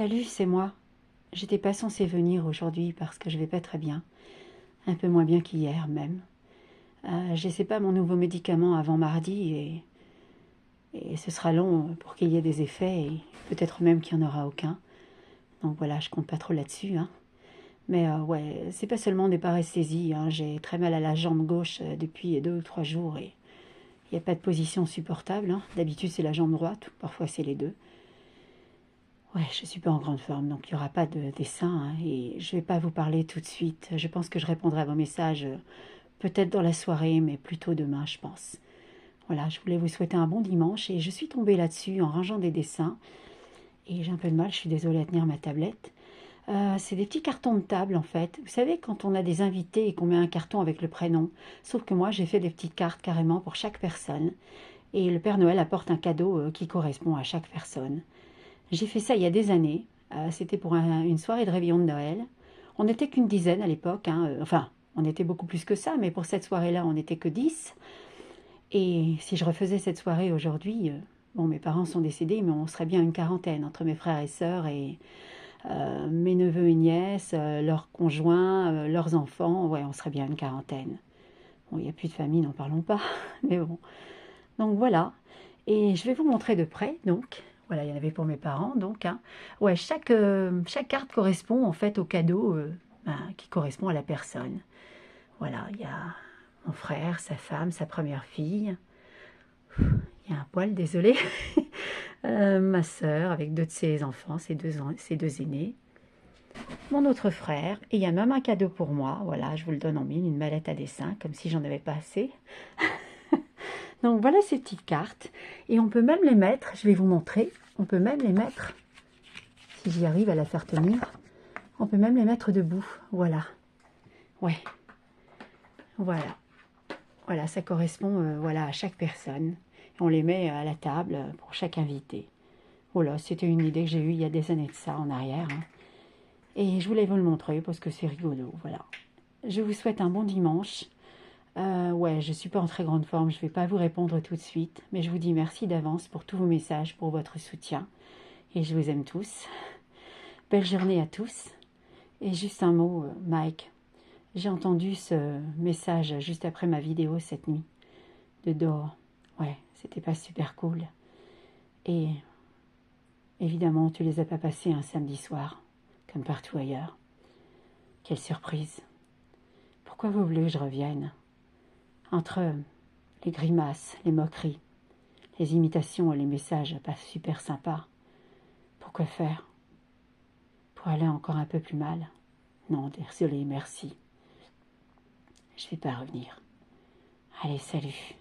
Salut, c'est moi. J'étais pas censée venir aujourd'hui parce que je vais pas très bien. Un peu moins bien qu'hier même. J'essaie pas mon nouveau médicament avant mardi et ce sera long pour qu'il y ait des effets et peut-être même qu'il n'y en aura aucun. Donc voilà, je compte pas trop là-dessus, hein. Mais ouais, c'est pas seulement des paresthésies, hein. J'ai très mal à la jambe gauche depuis 2 ou 3 jours et il n'y a pas de position supportable, hein. D'habitude c'est la jambe droite, parfois c'est les deux. Ouais, je suis pas en grande forme, donc il n'y aura pas de dessin, hein, et je vais pas vous parler tout de suite. Je pense que je répondrai à vos messages peut-être dans la soirée, mais plutôt demain, je pense. Voilà, je voulais vous souhaiter un bon dimanche et je suis tombée là-dessus en rangeant des dessins. Et j'ai un peu de mal, je suis désolée à tenir ma tablette. C'est des petits cartons de table en fait. Vous savez, quand on a des invités et qu'on met un carton avec le prénom, sauf que moi j'ai fait des petites cartes carrément pour chaque personne. Et le Père Noël apporte un cadeau qui correspond à chaque personne. J'ai fait ça il y a des années. C'était pour une soirée de réveillon de Noël. On n'était qu'une dizaine à l'époque, hein. Enfin, on était beaucoup plus que ça, mais pour cette soirée-là, on n'était que 10. Et si je refaisais cette soirée aujourd'hui, bon, mes parents sont décédés, mais on serait bien une quarantaine entre mes frères et sœurs et mes neveux et nièces, leurs conjoints, leurs enfants. Ouais, on serait bien une quarantaine. Bon, il n'y a plus de famille, n'en parlons pas. Mais bon. Donc voilà. Et je vais vous montrer de près, donc. Voilà, il y en avait pour mes parents, donc, hein. Ouais, chaque carte correspond en fait au cadeau qui correspond à la personne. Voilà, il y a mon frère, sa femme, sa première fille. Il y a un poil, désolé. Ma sœur avec deux de ses enfants, ses deux aînés. Mon autre frère. Et il y a même un cadeau pour moi. Voilà, je vous le donne en mille, une mallette à dessin, comme si j'en avais pas assez. Donc voilà ces petites cartes. Et on peut même les mettre, je vais vous montrer, on peut même les mettre, si j'y arrive à la faire tenir, on peut même les mettre debout. Voilà. Ouais. Voilà. Voilà, ça correspond voilà, à chaque personne. On les met à la table pour chaque invité. Voilà, c'était une idée que j'ai eue il y a des années de ça en arrière, hein. Et je voulais vous le montrer parce que c'est rigolo. Voilà. Je vous souhaite un bon dimanche. Ouais, je suis pas en très grande forme, je vais pas vous répondre tout de suite, mais je vous dis merci d'avance pour tous vos messages, pour votre soutien, et je vous aime tous. Belle journée à tous. Et juste un mot, Mike, j'ai entendu ce message juste après ma vidéo cette nuit, de dehors. Ouais, c'était pas super cool. Et évidemment, tu les as pas passés un samedi soir, comme partout ailleurs. Quelle surprise. Pourquoi vous voulez que je revienne? Entre les grimaces, les moqueries, les imitations et les messages pas super sympas. Pourquoi faire? Pour aller encore un peu plus mal? Non, désolé, merci. Je vais pas revenir. Allez, salut.